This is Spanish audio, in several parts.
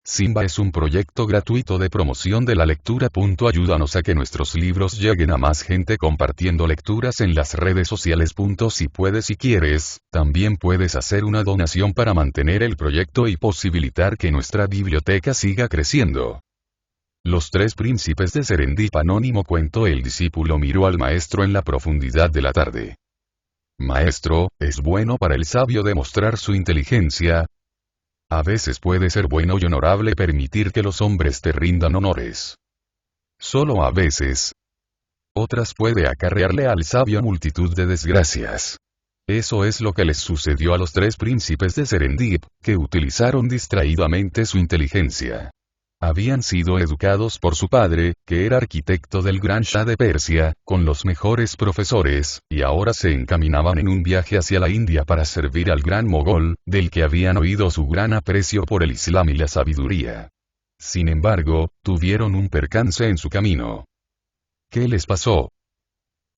Simba es un proyecto gratuito de promoción de la lectura. Ayúdanos a que nuestros libros lleguen a más gente compartiendo lecturas en las redes sociales. Si puedes y quieres, también puedes hacer una donación para mantener el proyecto y posibilitar que nuestra biblioteca siga creciendo. Los tres príncipes de Serendip. Anónimo cuento. El discípulo miró al maestro en la profundidad de la tarde. Maestro, ¿es bueno para el sabio demostrar su inteligencia? A veces puede ser bueno y honorable permitir que los hombres te rindan honores. Solo a veces. Otras puede acarrearle al sabio multitud de desgracias. Eso es lo que les sucedió a los tres príncipes de Serendip, que utilizaron distraídamente su inteligencia. Habían sido educados por su padre, que era arquitecto del gran Shah de Persia, con los mejores profesores, y ahora se encaminaban en un viaje hacia la India para servir al gran mogol, del que habían oído su gran aprecio por el Islam y la sabiduría. Sin embargo, tuvieron un percance en su camino. ¿Qué les pasó?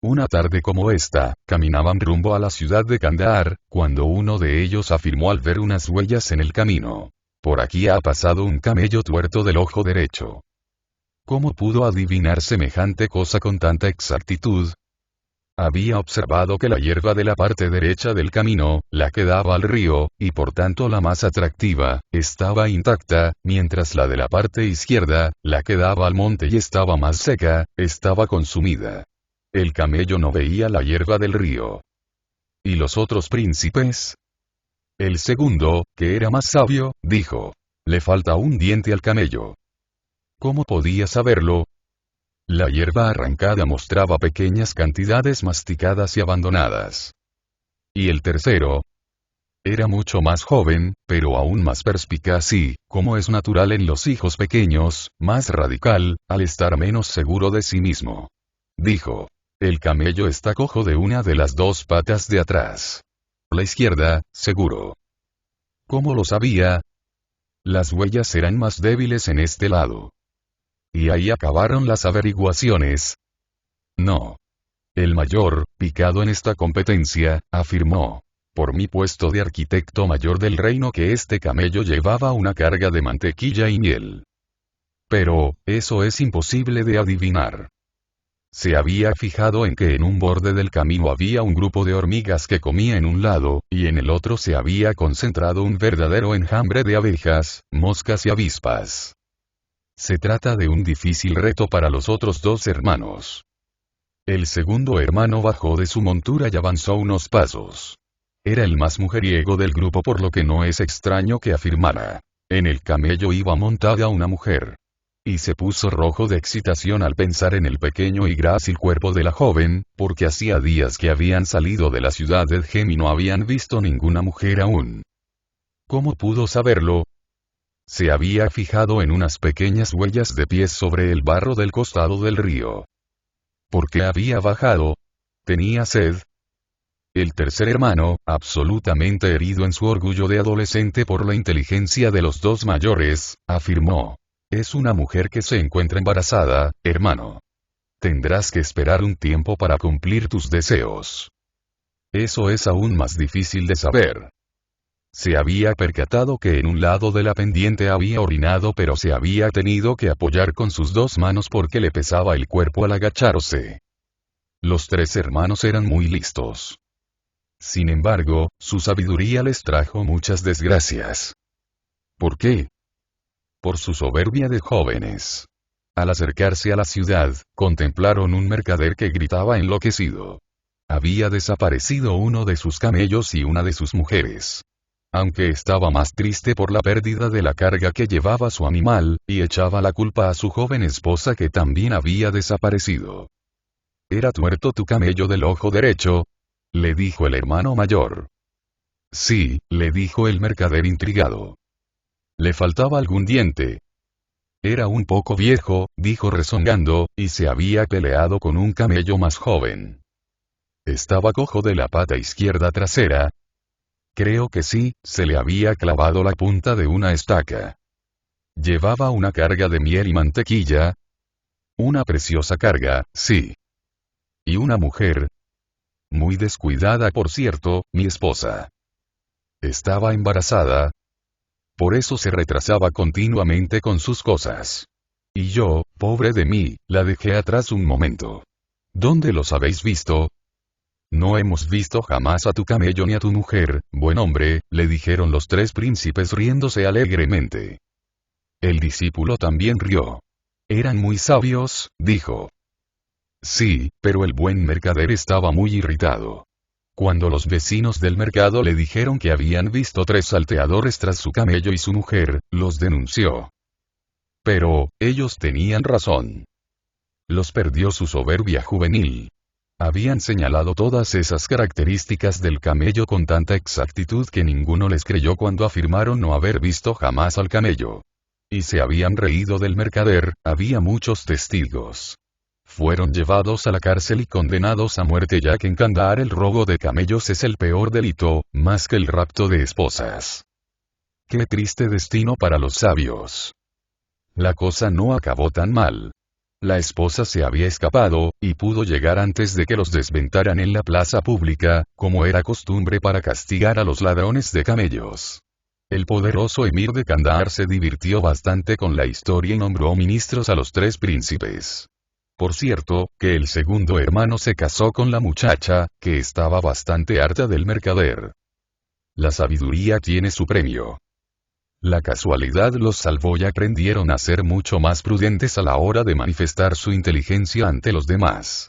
Una tarde como esta, caminaban rumbo a la ciudad de Kandahar, cuando uno de ellos afirmó al ver unas huellas en el camino: por aquí ha pasado un camello tuerto del ojo derecho. ¿Cómo pudo adivinar semejante cosa con tanta exactitud? Había observado que la hierba de la parte derecha del camino, la que daba al río, y por tanto la más atractiva, estaba intacta, mientras la de la parte izquierda, la que daba al monte y estaba más seca, estaba consumida. El camello no veía la hierba del río. ¿Y los otros príncipes? El segundo, que era más sabio, dijo: le falta un diente al camello. ¿Cómo podía saberlo? La hierba arrancada mostraba pequeñas cantidades masticadas y abandonadas. Y el tercero era mucho más joven, pero aún más perspicaz y, como es natural en los hijos pequeños, más radical, al estar menos seguro de sí mismo. Dijo: el camello está cojo de una de las dos patas de atrás. La izquierda, seguro. ¿Cómo lo sabía? Las huellas eran más débiles en este lado. ¿Y ahí acabaron las averiguaciones? No. El mayor, picado en esta competencia, afirmó: por mi puesto de arquitecto mayor del reino, que este camello llevaba una carga de mantequilla y miel. Pero, eso es imposible de adivinar. Se había fijado en que en un borde del camino había un grupo de hormigas que comía en un lado, y en el otro se había concentrado un verdadero enjambre de abejas, moscas y avispas. Se trata de un difícil reto para los otros dos hermanos. El segundo hermano bajó de su montura y avanzó unos pasos. Era el más mujeriego del grupo, por lo que no es extraño que afirmara: en el camello iba montada una mujer. Y se puso rojo de excitación al pensar en el pequeño y grácil cuerpo de la joven, porque hacía días que habían salido de la ciudad de Djem y no habían visto ninguna mujer aún. ¿Cómo pudo saberlo? Se había fijado en unas pequeñas huellas de pies sobre el barro del costado del río. ¿Por qué había bajado? ¿Tenía sed? El tercer hermano, absolutamente herido en su orgullo de adolescente por la inteligencia de los dos mayores, afirmó: es una mujer que se encuentra embarazada, hermano. Tendrás que esperar un tiempo para cumplir tus deseos. Eso es aún más difícil de saber. Se había percatado que en un lado de la pendiente había orinado, pero se había tenido que apoyar con sus dos manos porque le pesaba el cuerpo al agacharse. Los tres hermanos eran muy listos. Sin embargo, su sabiduría les trajo muchas desgracias. ¿Por qué? Por su soberbia de jóvenes. Al acercarse a la ciudad, contemplaron un mercader que gritaba enloquecido. Había desaparecido uno de sus camellos y una de sus mujeres. Aunque estaba más triste por la pérdida de la carga que llevaba su animal, y echaba la culpa a su joven esposa, que también había desaparecido. ¿Era tuerto tu camello del ojo derecho?, le dijo el hermano mayor. Sí, le dijo el mercader intrigado. ¿Le faltaba algún diente? Era un poco viejo, dijo rezongando, y se había peleado con un camello más joven. ¿Estaba cojo de la pata izquierda trasera? Creo que sí, se le había clavado la punta de una estaca. ¿Llevaba una carga de miel y mantequilla? Una preciosa carga, sí. ¿Y una mujer? Muy descuidada, por cierto, mi esposa. ¿Estaba embarazada? Por eso se retrasaba continuamente con sus cosas. Y yo, pobre de mí, la dejé atrás un momento. ¿Dónde los habéis visto? No hemos visto jamás a tu camello ni a tu mujer, buen hombre, le dijeron los tres príncipes riéndose alegremente. El discípulo también rió. Eran muy sabios, dijo. Sí, pero el buen mercader estaba muy irritado. Cuando los vecinos del mercado le dijeron que habían visto tres salteadores tras su camello y su mujer, los denunció. Pero, ellos tenían razón. Los perdió su soberbia juvenil. Habían señalado todas esas características del camello con tanta exactitud que ninguno les creyó cuando afirmaron no haber visto jamás al camello. Y se habían reído del mercader, había muchos testigos. Fueron llevados a la cárcel y condenados a muerte, ya que en Kandahar el robo de camellos es el peor delito, más que el rapto de esposas. Qué triste destino para los sabios. La cosa no acabó tan mal. La esposa se había escapado, y pudo llegar antes de que los desventaran en la plaza pública, como era costumbre para castigar a los ladrones de camellos. El poderoso emir de Kandahar se divirtió bastante con la historia y nombró ministros a los tres príncipes. Por cierto, que el segundo hermano se casó con la muchacha, que estaba bastante harta del mercader. La sabiduría tiene su premio. La casualidad los salvó y aprendieron a ser mucho más prudentes a la hora de manifestar su inteligencia ante los demás.